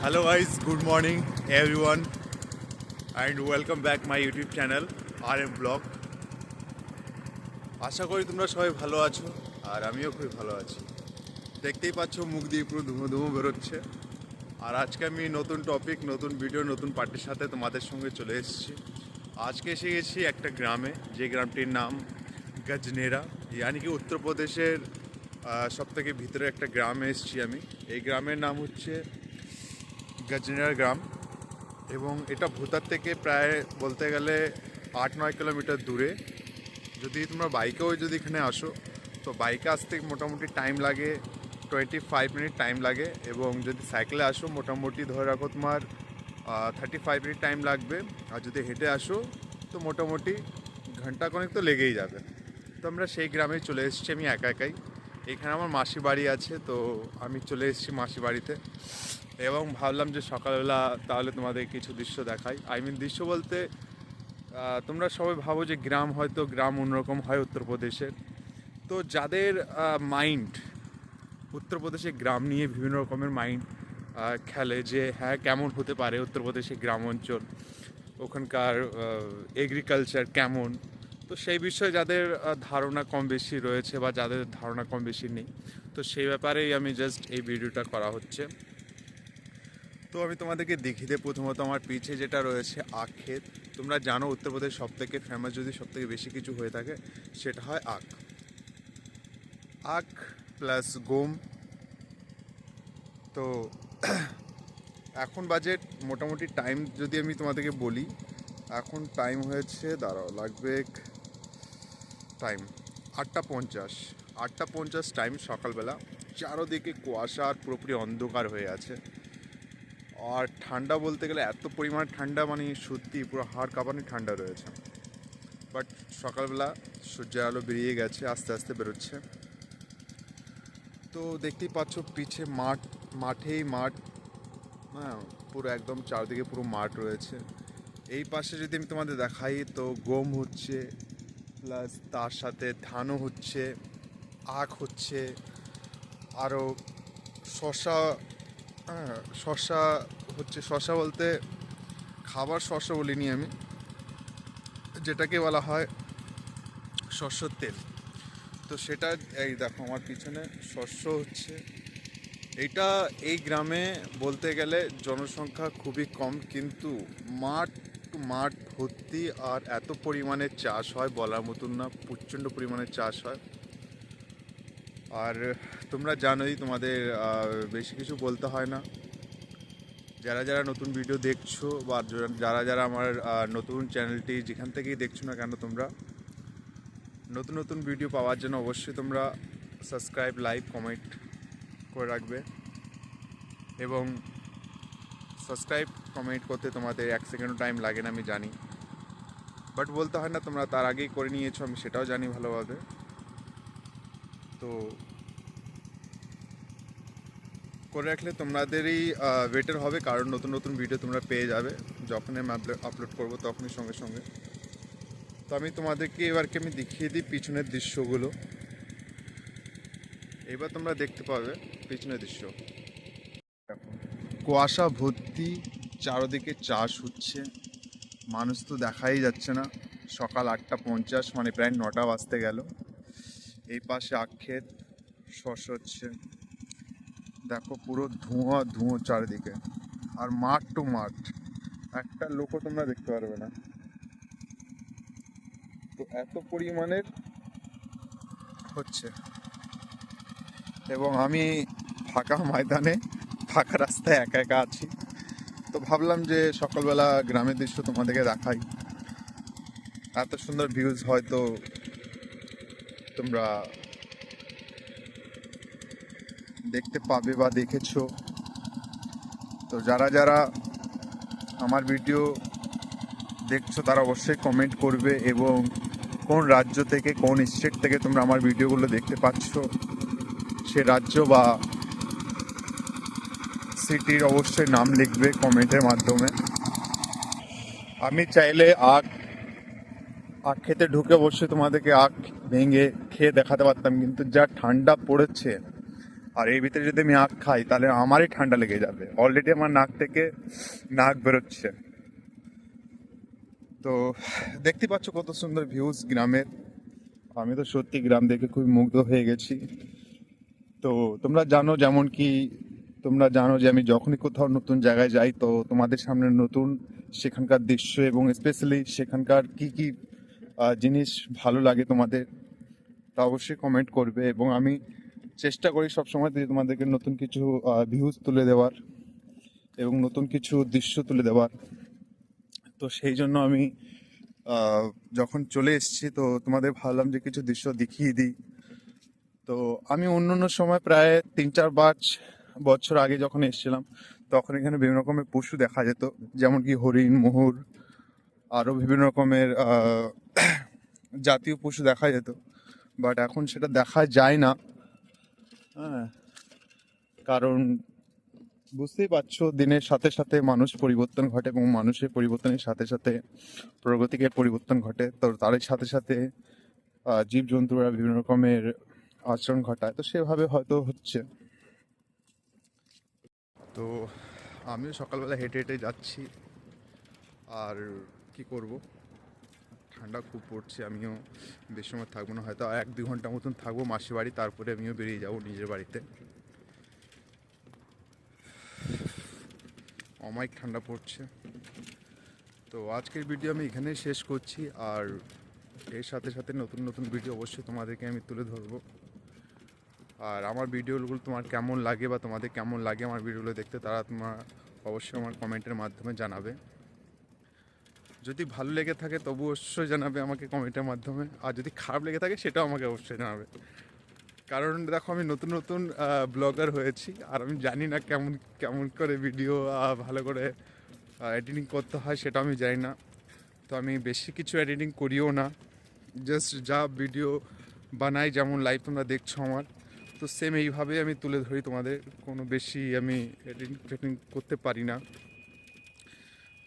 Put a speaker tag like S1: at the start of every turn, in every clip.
S1: Hello guys, good morning everyone and welcome back my YouTube channel RM Vlog. আশা করি তোমরা সবাই ভালো আছো আর আমিও খুব ভালো আছি। দেখতেই পাচ্ছ মুখ দিয়ে পুরো ধুমো ধুমো বেরোচ্ছে। আর আজকে আমি নতুন টপিক, নতুন ভিডিও, নতুন পার্টির সাথে তোমাদের সঙ্গে চলে এসেছি। আজকে এসে গেছি একটা গ্রামে, যে গ্রামটির নাম গজনেরা, यानी কি উত্তরপ্রদেশের সবথেকে ভিতরে একটা গ্রামে এসেছি আমি। এই গ্রামের নাম হচ্ছে গজনেরা গ্রাম এবং এটা ভুতার থেকে প্রায় বলতে গেলে 8-9 কিলোমিটার দূরে। যদি তোমরা বাইকেও যদি এখানে আসো তো বাইকে আসতে মোটামুটি টাইম লাগে 25 মিনিট টাইম লাগে, এবং যদি সাইকেলে আসো মোটামুটি ধরে রাখো তোমার 35 মিনিট টাইম লাগবে। আর যদি হেঁটে আসো তো মোটামুটি ঘন্টা কনেক তো লেগেই যাবে। তো আমরা সেই গ্রামে চলে এসেছি আমি একাই। এখানে আমার মাসি বাড়ি আছে, তো আমি চলে এসেছি মাসি বাড়িতে এবং ভাবলাম যে সকালবেলা তাহলে তোমাদের কিছু দৃশ্য দেখাই। দৃশ্য বলতে তোমরা সবাই ভাবো যে গ্রাম, হয়তো গ্রাম অন্যরকম হয় উত্তরপ্রদেশের। তো যাদের মাইন্ড উত্তরপ্রদেশে গ্রাম নিয়ে বিভিন্ন রকমের মাইন্ড খেলে যে হ্যাঁ কেমন হতে পারে উত্তরপ্রদেশে গ্রাম অঞ্চল, ওখানকার এগ্রিকালচার কেমন, তো সেই বিষয়ে যাদের ধারণা কম বেশি রয়েছে বা যাদের ধারণা কম বেশি নেই, তো সেই ব্যাপারেই আমি জাস্ট এই ভিডিওটা করা হচ্ছে। তো আমি তোমাদেরকে দেখিয়ে দিই। প্রথমত আমার পিছে যেটা রয়েছে আখ ক্ষেত। তোমরা জানো উত্তরপ্রদেশ সবথেকে ফেমাস, যদি সবথেকে বেশি কিছু হয়ে থাকে সেটা হয় আখ। আখ প্লাস গম। তো এখন বাজেট মোটামুটি টাইম যদি আমি তোমাদেরকে বলি, এখন টাইম হয়েছে, দাঁড়াও লাগবে টাইম 8:50। 8:50 টাইম সকালবেলা। চারোদিকে কুয়াশা আর পুরোপুরি অন্ধকার হয়ে আছে। আর ঠান্ডা বলতে গেলে এত পরিমাণ ঠান্ডা, মানে সত্যি পুরো হাড় কাঁপানি ঠান্ডা রয়েছে। বাট সকালবেলা সূর্যের আলো বেরিয়ে গেছে, আস্তে আস্তে বেরোচ্ছে। তো দেখতেই পাচ্ছ পিছে মাঠেই মাঠ, হ্যাঁ পুরো একদম চারদিকে পুরো মাঠ রয়েছে। এই পাশে যদি আমি তোমাদের দেখাই তো গম হচ্ছে, প্লাস তার সাথে ধানও হচ্ছে, আখ হচ্ছে, আরও শশা। হ্যাঁ শশা হচ্ছে। শশা বলতে খাবার শস্য বলিনি আমি, যেটাকে বলা হয় শস্যর তেল। তো সেটা এই দেখো আমার পিছনে শস্য হচ্ছে। এই গ্রামে বলতে গেলে জনসংখ্যা খুবই কম, কিন্তু মাঠ টু মাঠ ভর্তি, আর এত পরিমাণে চাষ হয় বলার মতন না, প্রচণ্ড পরিমাণে চাষ হয়। আর তোমরা জানোই, তোমাদের বেশি কিছু বলতে হয় না। যারা যারা নতুন ভিডিও দেখছো বা যারা যারা আমার নতুন চ্যানেলটি যেখান থেকেই দেখছো না কেন, তোমরা নতুন নতুন ভিডিও পাওয়ার জন্য অবশ্যই তোমরা সাবস্ক্রাইব, লাইক, কমেন্ট করে রাখবে। এবং সাবস্ক্রাইব কমেন্ট করতে তোমাদের 1 সেকেন্ডও টাইম লাগে না, আমি জানি, বাট বলতে হয় না, তোমরা তার আগেই করে নিয়েছো, আমি সেটাও জানি ভালোভাবে। তো করে রাখলে তোমাদেরই বেটার হবে, কারণ নতুন নতুন ভিডিও তোমরা পেয়ে যাবে যখনই আমি আপলোড করবো, তখনই সঙ্গে সঙ্গে। তো আমি তোমাদেরকে এবারকে আমি দেখিয়ে দিই পিছনের দৃশ্যগুলো। এবার তোমরা দেখতে পাবে পিছনের দৃশ্য। কুয়াশা ভর্তি, চারদিকে চাষ হচ্ছে, মানুষ তো দেখাই যাচ্ছে না। সকাল 8:50, মানে প্রায় 9টা বাজতে গেল। এই পাশে আখ ক্ষেত, শস্য হচ্ছে, দেখো পুরো ধোঁয়া ধোঁয়া চারিদিকে, আর মাঠ টু মাঠ, একটা লোকও তোমরা দেখতে পারবে না। তো এত পরিমাণের হচ্ছে, এবং আমি ফাঁকা ময়দানে, ফাঁকা রাস্তায় একা একা আছি। তো ভাবলাম যে সকালবেলা গ্রামের দৃশ্য তোমাদেরকে দেখাই। এত সুন্দর ভিউজ হয়তো তোমরা দেখতে পাবে বা দেখেছো। তো যারা যারা আমার ভিডিও দেখছো তারা অবশ্যই কমেন্ট করবে, এবং কোন রাজ্য থেকে, কোন স্টেট থেকে তোমরা আমার ভিডিওগুলো দেখতে পাচ্ছ সে রাজ্য বা সিটির অবশ্যই নাম লিখবে কমেন্টের মাধ্যমে। আমি চাইলে আখ খেতে ঢুকে অবশ্যই তোমাদেরকে আখ ভেঙে খেয়ে দেখাতে পারতাম, কিন্তু যা ঠান্ডা পড়েছে আর এর ভিতরে যদি আমি আখ খাই তাহলে আমারই ঠান্ডা লেগে যাবে, অলরেডি আমার নাক থেকে নাক বেরোচ্ছে। তো দেখতে পাচ্ছ কত সুন্দর ভিউজ গ্রামের। আমি তো সত্যি গ্রাম দেখে খুবই মুগ্ধ হয়ে গেছি। তো তোমরা জানো, যেমন কি তোমরা জানো যে আমি যখনই কোথাও নতুন জায়গায় যাই তো তোমাদের সামনে নতুন সেখানকার দৃশ্য এবং স্পেশালি সেখানকার কি কি জিনিস ভালো লাগে তোমাদের, তা অবশ্যই কমেন্ট করবে। এবং আমি চেষ্টা করি সবসময় তোমাদেরকে নতুন কিছু ভিউজ তুলে দেওয়ার এবং নতুন কিছু দৃশ্য তুলে দেওয়ার। তো সেই জন্য আমি যখন চলে এসেছি তো তোমাদের ভাবলাম যে কিছু দৃশ্য দেখিয়ে দিই। তো আমি অন্য অন্য সময় প্রায় 3-4-5 বছর আগে যখন এসেছিলাম তখন এখানে বিভিন্ন রকমের পশু দেখা যেত, যেমন কি হরিণ, ময়ূর, আরও বিভিন্ন রকমের জাতীয় পশু দেখা যেত। বাট এখন সেটা দেখা যায় না। হ্যাঁ, কারণ বুঝতেই পারছো দিনের সাথে সাথে মানুষ পরিবর্তন ঘটে এবং মানুষের পরিবর্তনের সাথে সাথে প্রগতিকে পরিবর্তন ঘটে। তো তার সাথে সাথে জীবজন্তুরা বিভিন্ন রকমের আচরণ ঘটায়, তো সেভাবে হয়তো হচ্ছে। তো আমিও সকালবেলা হেঁটে হেঁটে যাচ্ছি। আর কি করব, ঠান্ডা খুব পড়ছে। আমিও বেশি সময় থাকবো না, হয়তো 1-2 ঘন্টা মতন থাকবো মাসির বাড়ি, তারপরে আমিও বেরিয়ে যাব নিজের বাড়িতে। অমায়িক ঠান্ডা পড়ছে। তো আজকের ভিডিও আমি এখানেই শেষ করছি। আর এর সাথে সাথে নতুন নতুন ভিডিও অবশ্যই তোমাদেরকে আমি তুলে ধরবো। আর আমার ভিডিওগুলো তোমার কেমন লাগে বা তোমাদের কেমন লাগে আমার ভিডিওগুলো দেখতে, তারা তোমার অবশ্যই আমার কমেন্টের মাধ্যমে জানাবে। যদি ভালো লেগে থাকে তবু অবশ্যই জানাবে আমাকে কমেন্টের মাধ্যমে, আর যদি খারাপ লেগে থাকে সেটাও আমাকে অবশ্যই জানাবে। কারণ দেখো আমি নতুন নতুন ব্লগার হয়েছি, আর আমি জানি না কেমন কেমন করে ভিডিও ভালো করে এডিটিং করতে হয় সেটা আমি জানি না। তো আমি বেশি কিছু এডিটিং করিও না, জাস্ট যা ভিডিও বানাই যেমন লাইভ তোমরা দেখছো আমার, তো সেম এইভাবেই আমি তুলে ধরি তোমাদের। কোনো বেশি আমি এডিটিং ফেডিটিং করতে পারি না।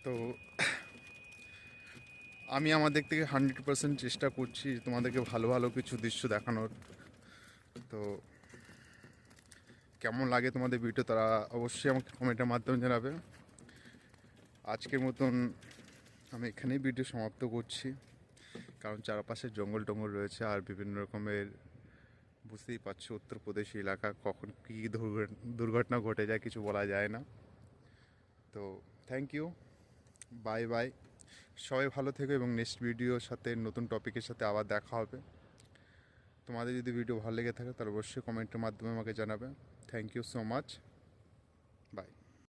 S1: তো আমি আমার দিক থেকে 100% চেষ্টা করছি তোমাদেরকে ভালো ভালো কিছু দৃশ্য দেখানোর। তো কেমন লাগে তোমাদের ভিডিও তারা অবশ্যই আমাকে কমেন্টের মাধ্যমে জানাবে। আজকের মতন আমি এখানেই ভিডিও সমাপ্ত করছি, কারণ চারপাশে জঙ্গল টঙ্গল রয়েছে আর বিভিন্ন রকমের, বুঝতেই পারছো উত্তরপ্রদেশ এলাকা কখন কী দুর্ঘটনা ঘটে যায় কিছু বলা যায় না। তো থ্যাংক ইউ, বাই বাই, সবাই ভালো থেকো এবং নেক্সট ভিডিওর সাথে নতুন টপিকের সাথে আবার দেখা হবে। তোমাদের যদি ভিডিও ভালো লেগে থাকে তাহলে অবশ্যই কমেন্টের মাধ্যমে আমাকে জানাবে। Thank you so much.